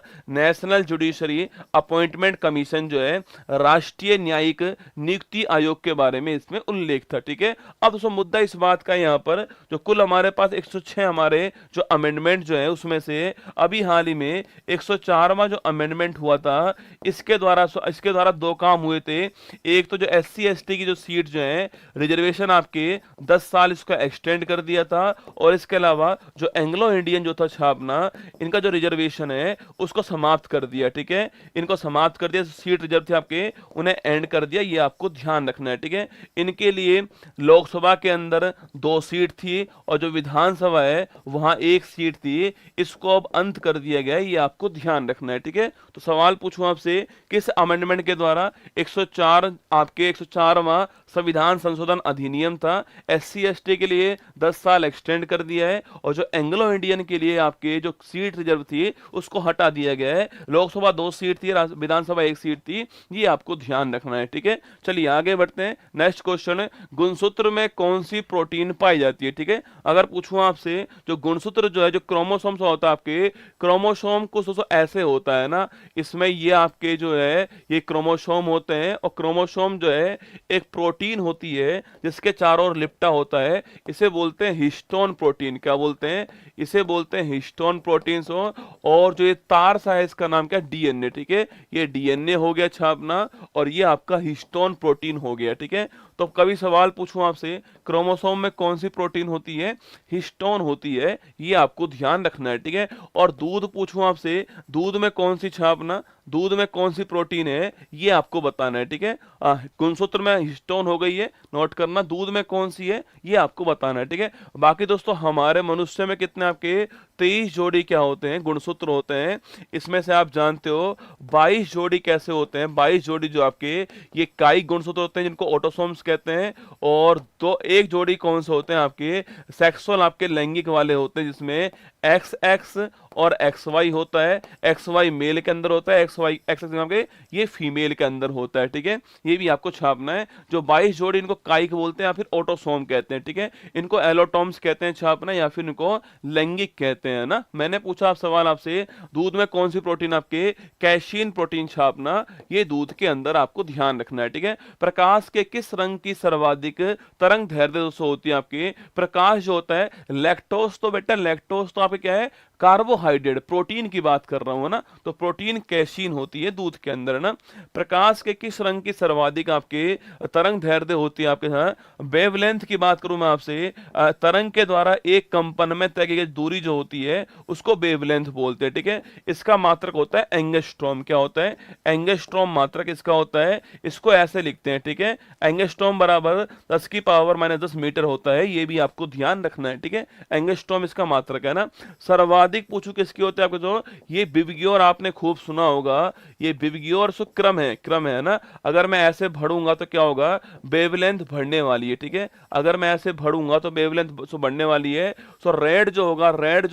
नेशनल जुडिशरी अपॉइंटमेंट कमीशन जो है राष्ट्रीय न्यायिक नियुक्ति आयोग के बारे में इसमें उल्लेख था। ठीक है, अब दोस्तों मुद्दा इस बात का यहाँ पर, जो कुल हमारे पास 106 हमारे जो अमेंडमेंट जो है उसमें से अभी हाल ही में 104वां जो अमेंडमेंट हुआ था, इसके द्वारा दो काम हुए थे। एक तो जो SC ST की जो सीट जो है रिजर्वेशन आपके 10 साल इसको एक्सटेंड कर दिया था, और इसके अलावा जो एंग्लो इंडियन जो था छापना, इनका जो रिजर्वेशन है उसको समाप्त समाप्त कर दिया, ठीक है, इनको समाप्त कर दिया, सीट रिजर्व थे आपके उन्हें एंड कर दिया, ये आपको ध्यान रखना है, ठीक है। इनके लिए लोकसभा के अंदर 2 सीट थी और जो विधानसभा है वहां 1 सीट थी, इसको अब अंत कर दिया गया है, ये आपको ध्यान रखना है, ठीक है। तो सवाल पूछूं आपसे, किस अमेंडमेंट के द्वारा 104 आपके 104वां संविधान संशोधन अधिनियम था, SC ST के लिए 10 साल एक्सटेंड कर दिया है और जो एंग्लो इंडियन के लिए आपके जो सीट रिजर्व थी उसको हटा दिया गया है। लोकसभा 2 सीट थी, विधानसभा 1 सीट थी, ये आपको ध्यान रखना है, ठीक है। चलिए आगे बढ़ते हैं। नेक्स्ट क्वेश्चन, गुणसूत्र में कौन सी प्रोटीन पाई जाती है, ठीक है। अगर पूछूं आपसे, जो गुणसूत्र जो है, जो क्रोमोसोम होता है आपके, क्रोमोसोम कुछ दोस्तों ऐसे होता है ना, इसमें ये आपके जो है ये क्रोमोसोम होते हैं और क्रोमोसोम जो है एक प्रोटीन होती है जिसके चारों ओर लिपटा होता है, इसे बोलते हैं हिस्टोन प्रोटीन। क्या बोलते हैं? इसे बोलते हैं हिस्टोन प्रोटीन। और जो ये तार सा है इसका नाम क्या? डीएनए, ठीक है। ये डीएनए हो गया छापना और ये आपका हिस्टोन प्रोटीन हो गया, ठीक है। तो कभी सवाल पूछूं आपसे, क्रोमोसोम में कौन सी प्रोटीन होती है? हिस्टोन होती है, ये आपको ध्यान रखना है, ठीक है। और दूध पूछूं आपसे, दूध में कौन सी छापना, दूध में कौन सी प्रोटीन है, ये आपको बताना है, ठीक है। गुणसूत्र में हिस्टोन हो गई है, नोट करना। दूध में कौन सी है, ये आपको बताना है, ठीक है। बाकी दोस्तों हमारे मनुष्य में कितने आपके 23 जोड़ी क्या होते हैं? गुणसूत्र होते हैं। इसमें से आप जानते हो 22 जोड़ी कैसे होते हैं? 22 जोड़ी जो आपके ये कायिक गुणसूत्र होते हैं जिनको ऑटोसोम्स कहते हैं, और एक जोड़ी कौन से होते हैं आपके सेक्सुअल, आपके लैंगिक वाले होते हैं, जिसमें XX और XY होता है। XY मेल के अंदर होता है, XX आपके ये फीमेल के अंदर होता है, ठीक है। ये भी आपको छापना है। जो 22 जोड़ी इनको कायिक बोलते हैं या फिर ऑटोसोम कहते हैं, ठीक है। इनको एलोटोम्स कहते हैं छापना, या फिर इनको लैंगिक कहते हैं ना। मैंने पूछा आप सवाल आपसे, दूध में कौन सी प्रोटीन? आपके कैशीन प्रोटीन छापना, ये दूध के अंदर आपको ध्यान रखना है, ठीक है। प्रकाश के किस रंग की सर्वाधिक तरंग दैर्घ्य दोस्तों होती है? आपके प्रकाश जो होता है, लैक्टोज, तो बेटा लैक्टोज तो आपके क्या है? कार्बोहाइड्रेट, प्रोटीन की बात कर रहा हूं ना, तो प्रोटीन कैसीन होती है दूध के अंदर ना। प्रकाश के किस रंग की सर्वाधिक आपके तरंग दैर्घ्य होती है? आपके वेवलेंथ की बात करूं मैं आपसे, तरंग के द्वारा एक कंपन में तय की गई दूरी जो होती है उसको वेवलेंथ बोलते हैं, ठीक है। इसका मात्रक होता है एंगस्ट्रॉम। क्या होता है? एंगस्ट्रॉम मात्रक इसका होता है। इसको ऐसे लिखते हैं, ठीक है। एंगस्ट्रॉम बराबर 10⁻⁻10 मीटर होता है, ये भी आपको ध्यान रखना है, ठीक है। एंगस्ट्रॉम इसका मात्रक है ना। सर्वाधिक पूछू किसकी होती है? आपको जो ये विबग्योर आपने खूब सुना होगा, ये विबग्योर क्रम है ना। अगर मैं ऐसे बढ़ूंगा तो क्या होगा? वेवलेंथ बढ़ने वाली है, ठीक है। अगर मैं ऐसे बढ़ूंगा तो वेवलेंथ बढ़ने वाली है। सो रेड जो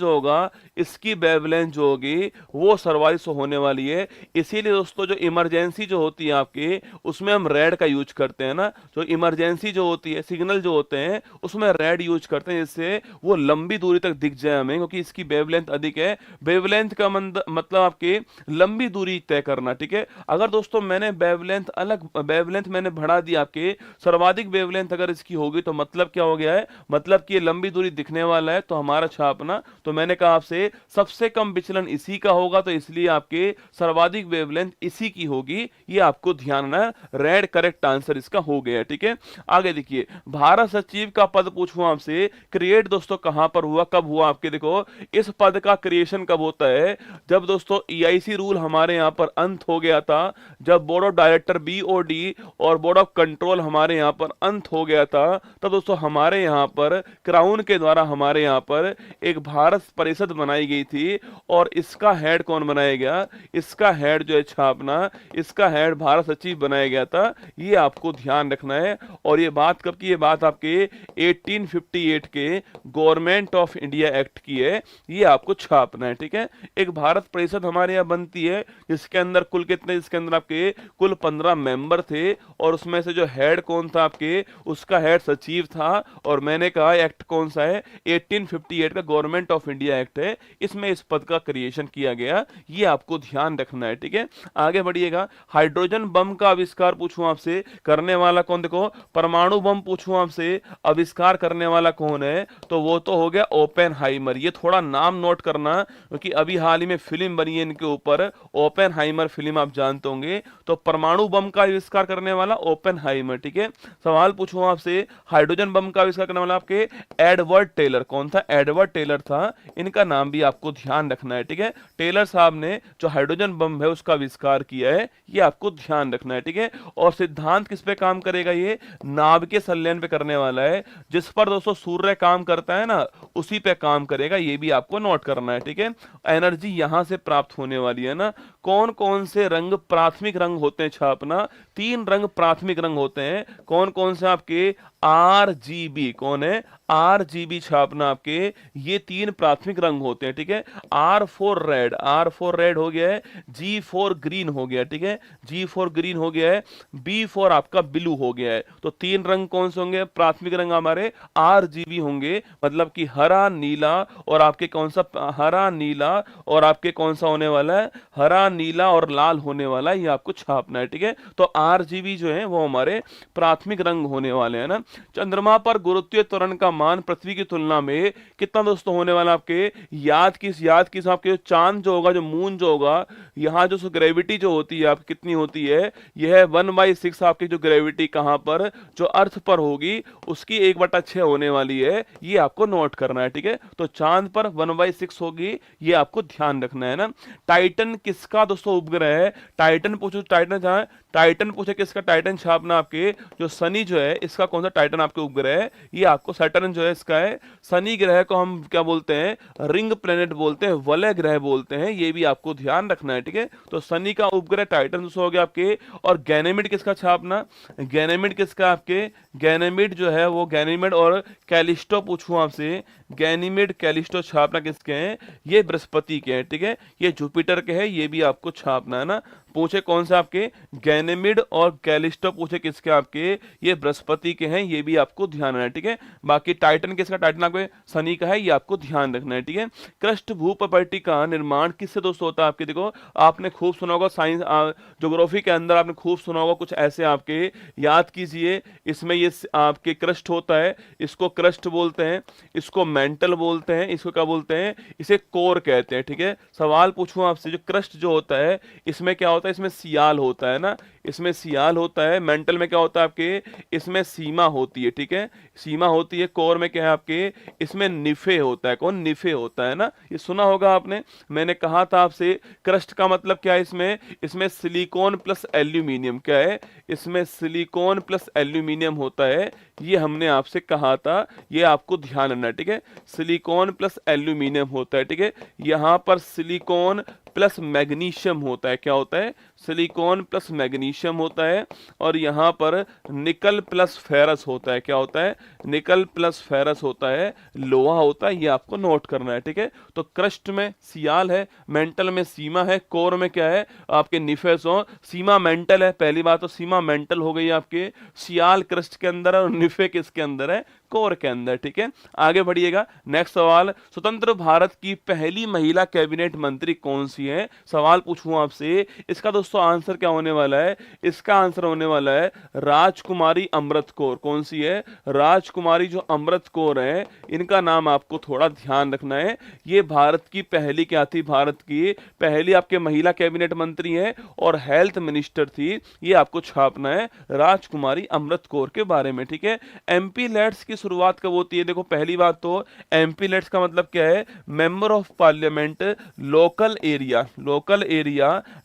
होगा इसकी वेवलेंथ जो होगी वो सर्वाधिक होने वाली है। इसीलिए दोस्तों जो इमरजेंसी जो होती है आपके, उसमें हम रेड का यूज करते हैं ना। जो इमरजेंसी जो होती है, सिग्नल जो होते हैं, उसमें रेड यूज करते हैं, जिससे वो लंबी दूरी तक दिख जाए हमें, क्योंकि इसकी वेवलेंथ अधिक है। वेवलेंथ का मतलब आपके लंबी दूरी तय करना, ठीक है। अगर दोस्तों मैंने वेवलेंथ मैंने बढ़ा दी, आपके सर्वाधिक वेवलेंथ अगर इसकी होगी तो मतलब क्या हो गया है? मतलब कि ये लंबी दूरी दिखने वाला है, तो हमारा छापना, तो मैंने कहा आपसे सबसे कम विचलन इसी का होगा, तो इसलिए आपके सर्वाधिक वेवलेंथ इसी की होगी, ये आपको ध्यान है। रेड करेक्ट आंसर इसका हो गया, ठीक है। आगे देखिए, भारत सचिव का पद पूछूं आपसे, क्रिएट दोस्तों कहां पर हुआ, कब हुआ? आपके देखो इस पद का क्रिएशन कब होता है? जब दोस्तों EIC रूल हमारे यहां पर अंत हो गया था, जब बोर्ड ऑफ डायरेक्टर BOD और बोर्ड ऑफ कंट्रोल हमारे यहां पर अंत हो गया था, तब दोस्तों हमारे यहां पर क्राउन के द्वारा हमारे यहां पर एक भारत परिषद बनाई गई थी। और इसका हेड कौन बनाया गया? इसका हेड जो है छापना, इसका हेड भारत सचिव बनाया गया था, ये आपको ध्यान रखना है। और ये बात कब की? ये बात आपके 1858 के गवर्नमेंट ऑफ इंडिया एक्ट की है, ये आपको छापना है, ठीक है। एक भारत परिषद हमारे यहाँ बनती है, जिसके अंदर कुल कितने? इसके अंदर आपके कुल 15 मेंबर थे, और उसमें से जो हेड कौन था आपके, उसका हेड सचिव था। और मैंने कहा एक्ट कौन सा है? 1858 का गवर्नमेंट ऑफ इंडिया एक्ट है, इसमें इस पद का क्रिएशन किया गया, ये आपको ध्यान रखना है, ठीक है। आगे बढ़िएगा। हाइड्रोजन बम का आविष्कार पूछूं आपसे, करने वाला कौन? देखो परमाणु बम पूछूं आपसे, आविष्कार करने वाला कौन है? तो वो तो हो गया ओपेनहाइमर। ये थोड़ा नाम नोट नोट करना, क्योंकि अभी हाल ही में फिल्म बनी है इनके ऊपर, ओपेनहाइमर फिल्म, आप जानते होंगे। तो परमाणु बम का आविष्कार करने वाला ओपेनहाइमर, ठीक है। सवाल पूछूं आपसे, हाइड्रोजन बम का आविष्कार करने वाला आपके एडवर्ड टेलर, कौन था? एडवर्ड टेलर था। इनका नाम भी आपको ध्यान रखना है, ठीक है। टेलर साहब ने जो हाइड्रोजन बम है उसका आविष्कार किया है, ये आपको ध्यान रखना है, ठीक है। और सिद्धांत किस पे काम करेगा? ये नाभिकीय संलयन पे करने वाला है। जिस पर दोस्तों सूर्य काम करता है ना, उसी पे काम करेगा, ये भी आपको नोट करना है, ठीक है। एनर्जी यहां से प्राप्त होने वाली है ना। कौन कौन से रंग प्राथमिक रंग होते हैं छापना? 3 रंग प्राथमिक रंग होते हैं। कौन कौन से? आपके RGB, कौन है? RGB छापना आपके, ये 3 प्राथमिक रंग होते हैं, ठीक है। R for red, R for red हो गया है। G फॉर ग्रीन हो गया, ठीक है, G फॉर ग्रीन हो गया है। B फॉर आपका ब्लू हो गया है। तो 3 रंग कौन से होंगे? प्राथमिक रंग हमारे RGB होंगे, मतलब कि हरा, नीला और आपके कौन सा? हरा, नीला और आपके कौन सा होने वाला है? हरा, नीला और लाल होने वाला है, ये आपको छापना है, ठीक है। तो RGB जो है वो हमारे प्राथमिक रंग होने वाले हैं ना। चंद्रमा पर गुरुत्वीय त्वरण का मान पृथ्वी की तुलना में कितना दोस्तों होने वाला? आपके याद किस आपके जो चांद जो होगा, जो मून जो होगा, यहाँ जो ग्रेविटी जो होती है आपकी कितनी होती है? यह 1/6 आपकी जो ग्रेविटी कहां पर? जो अर्थ पर होगी, उसकी 1/6 होने वाली है, ये आपको नोट करना है, ठीक है। तो चांद पर 1/6 होगी, ये आपको ध्यान रखना है ना। टाइटन किसका दोस्तों उपग्रह है? टाइटन पूछो, टाइटन जहां टाइटन पूछे किसका? टाइटन छापना आपके, जो शनि जो है इसका कौन सा टाइटन आपके उपग्रह है? ये आपको सैटर्न जो है इसका है। शनि ग्रह को हम क्या बोलते हैं? रिंग प्लेनेट बोलते हैं, वलय ग्रह बोलते हैं, ये भी आपको ध्यान रखना है, ठीक है। तो शनि का उपग्रह टाइटन हो गया आपके। और गैनेमिड किसका छापना? गैनेमिड किसका आपके? गैनेमिड जो है वो गैनीमेड और कैलिस्टो पूछूं आपसे, गैनीमेड कैलिस्टो छापना किसके हैं? ये बृहस्पति के हैं, ठीक है। ये जुपिटर के हैं, ये भी आपको छापना है ना। पूछे कौन से आपके? गैनेमिड और कैलिस्टो पूछे किसके? आपके ये बृहस्पति के हैं, ये भी आपको ध्यान रखना है, ठीक है। बाकी टाइटन किसका? टाइटन आपके शनि का है, ये आपको ध्यान रखना है, ठीक है। क्रस्ट भूप्रपर्टी का निर्माण किससे दोस्तों होता है? आपके देखो, आपने खूब सुना होगा साइंस ज्योग्राफी के अंदर, आपने खूब सुना होगा कुछ ऐसे, आपके याद कीजिए। इसमें ये आपके क्रस्ट होता है, इसको क्रस्ट बोलते हैं, इसको मेंटल बोलते हैं, इसको क्या बोलते हैं? इसे कोर कहते हैं, ठीक है। सवाल पूछूं आपसे, जो क्रस्ट जो होता है इसमें क्या होता है? इसमें सियाल होता है ना, इसमें सियाल होता है। मेंटल में क्या होता है आपके? इसमें सीमा होती है, ठीक है, सीमा होती है। कोर में क्या है आपके? इसमें निफे होता है। कौन? निफे होता है ना, ये सुना होगा आपने। मैंने कहा था आपसे क्रस्ट का मतलब क्या है? इसमें सिलिकॉन प्लस एल्यूमिनियम, क्या है? इसमें सिलिकॉन प्लस एल्यूमिनियम होता है, ये हमने आपसे कहा था, ये आपको ध्यान रखना है, ठीक है। सिलिकॉन प्लस एल्यूमिनियम होता है, ठीक है। यहां पर सिलिकॉन प्लस मैग्नीशियम होता है, क्या होता है? सिलिकॉन प्लस मैग्नीशियम होता है। और यहां पर निकल प्लस फेरस होता है, क्या होता है? निकल प्लस फेरस होता है, लोहा होता है, ये आपको नोट करना है, ठीक है। तो क्रस्ट में सियाल है, मेंटल में सीमा है, कोर में क्या है? आपके निफेस हो, सीमा मेंटल है, पहली बात तो सीमा मेंटल हो गई आपके, सियाल क्रस्ट के अंदर है और निफे किसके अंदर है? कोर के अंदर, ठीक है। आगे बढ़िएगा, नेक्स्ट सवाल, स्वतंत्र भारत की पहली महिला कैबिनेट मंत्री कौन सी है? सवाल पूछूं आपसे, इसका दोस्तों आंसर क्या होने वाला है? इसका आंसर होने वाला है राजकुमारी अमृत कौर। कौन सी है? राजकुमारी जो अमृत कौर है, इनका नाम आपको थोड़ा ध्यान रखना है। ये भारत की पहली क्या थी? भारत की पहली आपके महिला कैबिनेट मंत्री है और हेल्थ मिनिस्टर थी, ये आपको छापना है राजकुमारी अमृत कौर के बारे में, ठीक है। एमपी लेट्स की शुरुआत कब होती है? देखो, पहली बात तो एमपी लेट्स का मतलब क्या है? Member of parliament local area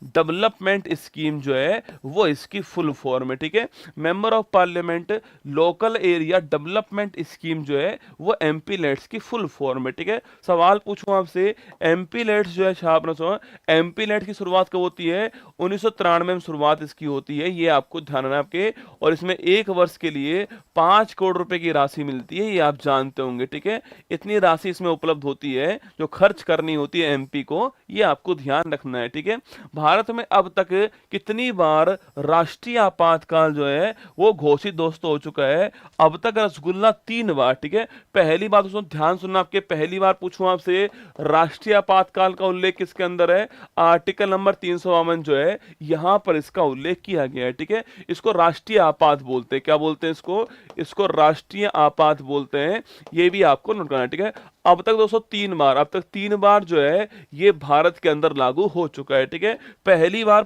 development scheme जो है वो इसकी फुल फॉर्म है, ठीक है। Member of parliament local area development scheme जो है वो एमपी लेट्स की फुल फॉर्म है, ठीक है। सवाल पूछूं आपसे, एमपी लेट्स जो है छापना सो, एमपी लेट्स की शुरुआत कब होती है? 1993 में शुरुआत इसकी होती है, ये आपको ध्यान रखना है आपके। और इसमें 1 वर्ष के लिए 5 करोड़ रुपए की राशि मिलती है, ये आप जानते होंगे, ठीक है। इतनी राशि इसमें उपलब्ध होती है जो खर्च करनी होती है एमपी को, ये आपको ध्यान रखना है, ठीक है। भारत में अब तक कितनी बार राष्ट्रीय आपातकाल जो है वो घोषित दोस्तों हो चुका है? अब तक रसगुल्ला 3 बार, ठीक है। पहली बात दोस्तों ध्यान सुनना आपके, पहली बार पूछूं आपसे, राष्ट्रीय आपातकाल का उल्लेख किसके अंदर है? आर्टिकल नंबर 352 जो है, यहां पर इसका उल्लेख किया गया है, ठीक है। इसको राष्ट्रीय आपात बोलते हैं, क्या बोलते हैं इसको? इसको राष्ट्रीय छापात बोलते हैं, ये भी आपको नोट करना है, ठीक है। अब तक दोस्तों 3 बार जो है ये भारत के अंदर लागू हो चुका है, ठीक है। पहली बार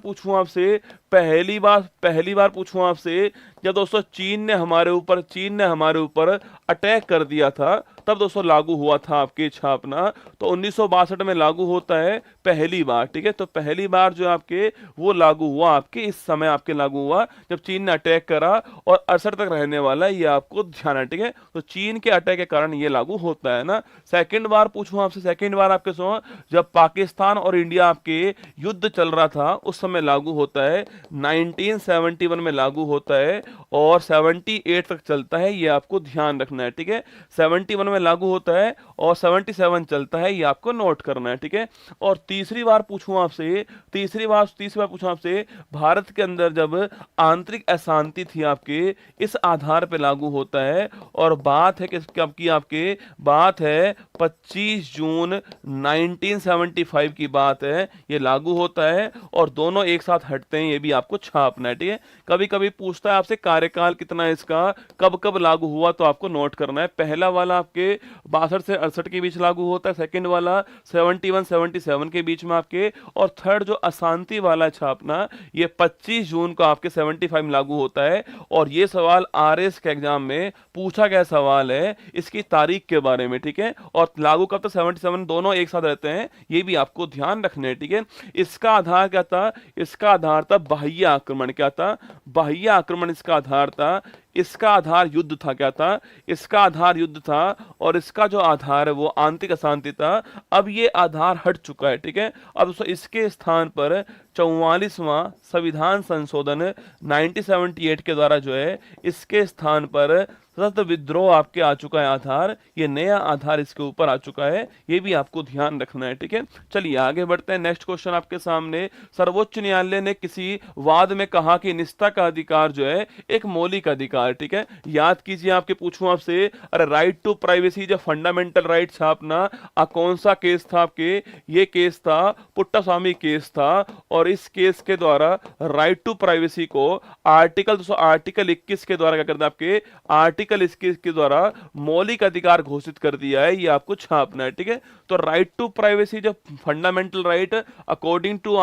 पूछूं आपसे जब दोस्तों चीन ने हमारे ऊपर अटैक कर दिया था, तब दोस्तों लागू हुआ था आपके छापना। तो 1962 में लागू होता है पहली बार, ठीक है। तो पहली बार जो आपके वो लागू हुआ, आपके इस समय आपके लागू हुआ जब चीन ने अटैक करा, और 68 तक रहने वाला है, ये आपको ध्यान है, ठीक है। तो चीन के अटैक के कारण ये लागू होता है ना। सेकंड बार पूछूं आपसे, सेकंड बार आपके सो जब पाकिस्तान और इंडिया आपके युद्ध चल रहा था, उस समय लागू होता है, 1971 में लागू होता है और 78 तक चलता है, ये आपको ध्यान रखना है, ठीक है। 71 में लागू होता है और 77 चलता है, ये आपको नोट करना है, ठीक है। और तीसरी बार पूछूं आपसे, भारत के अंदर जब आंतरिक अशांति थी आपके, इस आधार पे लागू होता है, और बात है बात है 25 जून 1975 की बात है, ये लागू होता है, और दोनों एक साथ हटते हैं, ये भी आपको छापना है, ठीक है। कभी कभी पूछता है आपसे कार्यकाल कितना है इसका, कब कब लागू हुआ, तो आपको नोट करना है। पहला वाला आपके 62 से 68 के बीच लागू होता है, सेकंड वाला 71-77 के बीच में आपके, और थर्ड जो अशांति वाला छापना, ये 25 जून को आपके 75 में लागू होता है। और ये सवाल आरएस के एग्जाम में पूछा गया सवाल है इसकी तारीख के बारे में, ठीक है। और लागू कब तक 77 दोनों एक साथ रहते हैं, ये भी आपको ध्यान रखना है, ठीक है। इसका आधार क्या था, इसका आधार था बाह्य आक्रमण। क्या था, बाह्य आक्रमण इसका आधार था। इसका आधार युद्ध था, क्या था, इसका आधार युद्ध था, और इसका जो आधार है वो आंतरिक अशांति था। अब ये आधार हट चुका है, ठीक है। अब इसके स्थान पर 44वां संविधान संशोधन 1978 के द्वारा जो है, इसके स्थान पर सशस्त्र विद्रोह आपके आ चुका है आधार, ये नया आधार इसके ऊपर आ चुका है, ये भी आपको ध्यान रखना है, ठीक है। चलिए आगे बढ़ते हैं। नेक्स्ट क्वेश्चन आपके सामने, सर्वोच्च न्यायालय ने किसी वाद में कहा कि निजता का अधिकार जो है एक मौलिक अधिकार, ठीक है। याद कीजिए, आपके पूछूं आपसे, अरे राइट टू प्राइवेसी जो फंडामेंटल राइट छापना, कौन सा केस था आपके, ये केस था पुट्टास्वामी केस था, और इस केस के द्वारा राइट टू प्राइवेसी को आर्टिकल 21 के द्वारा क्या करता है, आपके आर्टिकल इसके के द्वारा मौलिक अधिकार घोषित कर दिया है, ये आपको छापना है, ठीक है। तो राइट टू प्राइवेसी जो फंडामेंटल राइट अकॉर्डिंग टू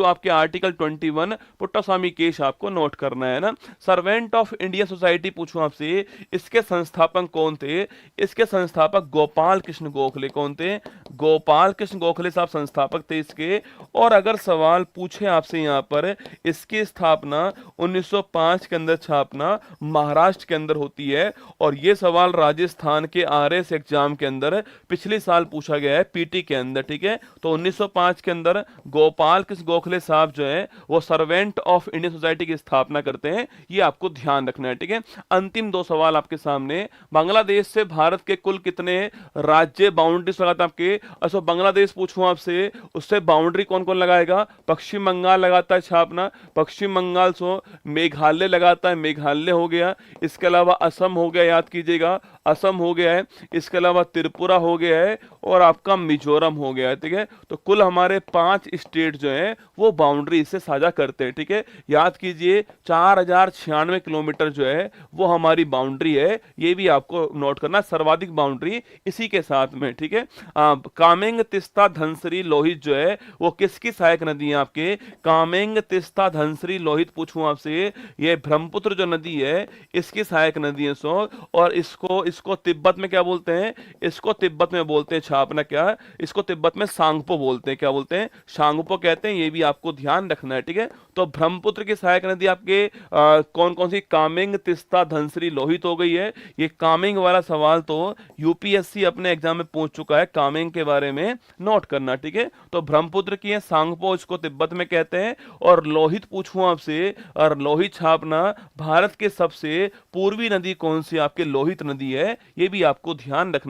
आपके आर्टिकल 21 पुट्टास्वामी केस आपको नोट करना है ना। सर्वेंट ऑफ इंडिया सोसाइटी पूछूं आपसे, इसके संस्थापक कौन थे, इसके संस्थापक गोपाल कृष्ण गोखले। कौन थे, गोपाल कृष्ण गोखले साहब संस्थापक थे इसके। और अगर सवाल पूछे आपसे यहां पर, इसकी स्थापना 1905 के अंदर छापना महाराष्ट्र के अंदर होती है, और यह सवाल राजस्थान के आरएस एग्जाम के अंदर पिछले साल पूछा गया है पीटी के अंदर, ठीक है। तो 1905 के अंदर गोपाल कृष्ण गोखले साहब जो है वो सर्वेंट ऑफ इंडियन सोसाइटी की स्थापना करते हैं, ये आपको ध्यान रखना है, ठीक है। अंतिम दो सवाल आपके सामने, बांग्लादेश से भारत के कुल कितने राज्य बाउंड्रीज लगाते हैं आपके, अच्छा बांग्लादेश पूछूं आपसे, उससे बाउंड्री कौन कौन लगाएगा, पश्चिम बंगाल लगाता है छापना, पश्चिम बंगाल सो मेघालय लगाता है, मेघालय हो गया, इसके अलावा असम हो गया, याद कीजिएगा असम हो गया है, इसके अलावा त्रिपुरा हो गया है, और आपका मिजोरम हो गया है, ठीक है। तो कुल हमारे 5 स्टेट जो हैं वो बाउंड्री इससे साझा करते हैं, ठीक है। याद कीजिए 4096 किलोमीटर जो है वो हमारी बाउंड्री है, ये भी आपको नोट करना, सर्वाधिक बाउंड्री इसी के साथ में, ठीक है। कामेंग, तिस्ता, धनसरी, लोहित जो है वो किसकी सहायक नदी है आपके, कामेंग, तिस्ता, धनसरी, लोहित पूछूं आपसे, ये ब्रह्मपुत्र जो नदी है इसकी सहायक नदी है सो, और इसको तिब्बत में क्या बोलते हैं, इसको तिब्बत में बोलते हैं छापना, क्या, इसको तिब्बत में सांगपो बोलते हैं, क्या बोलते हैं, सांगपो कहते हैं, ये भी आपको ध्यान रखना है, ठीक है। तो ब्रह्मपुत्र की सहायक नदी आपके कौन कौन सी, कामेंग, तिस्ता, धनसरी, लोहित हो गई है। ये कामेंग वाला सवाल तो यूपीएससी अपने एग्जाम में पूछ चुका है, कामेंग के बारे में नोट करना, ठीक है। तो ब्रह्मपुत्र की है सांगपो, इसको तिब्बत में कहते हैं। और लोहित पूछूं आपसे, और लोहित छापना, भारत के सबसे पूर्वी नदी कौन सी आपके, लोहित नदी है, ये भी आपको ध्यान रखना है।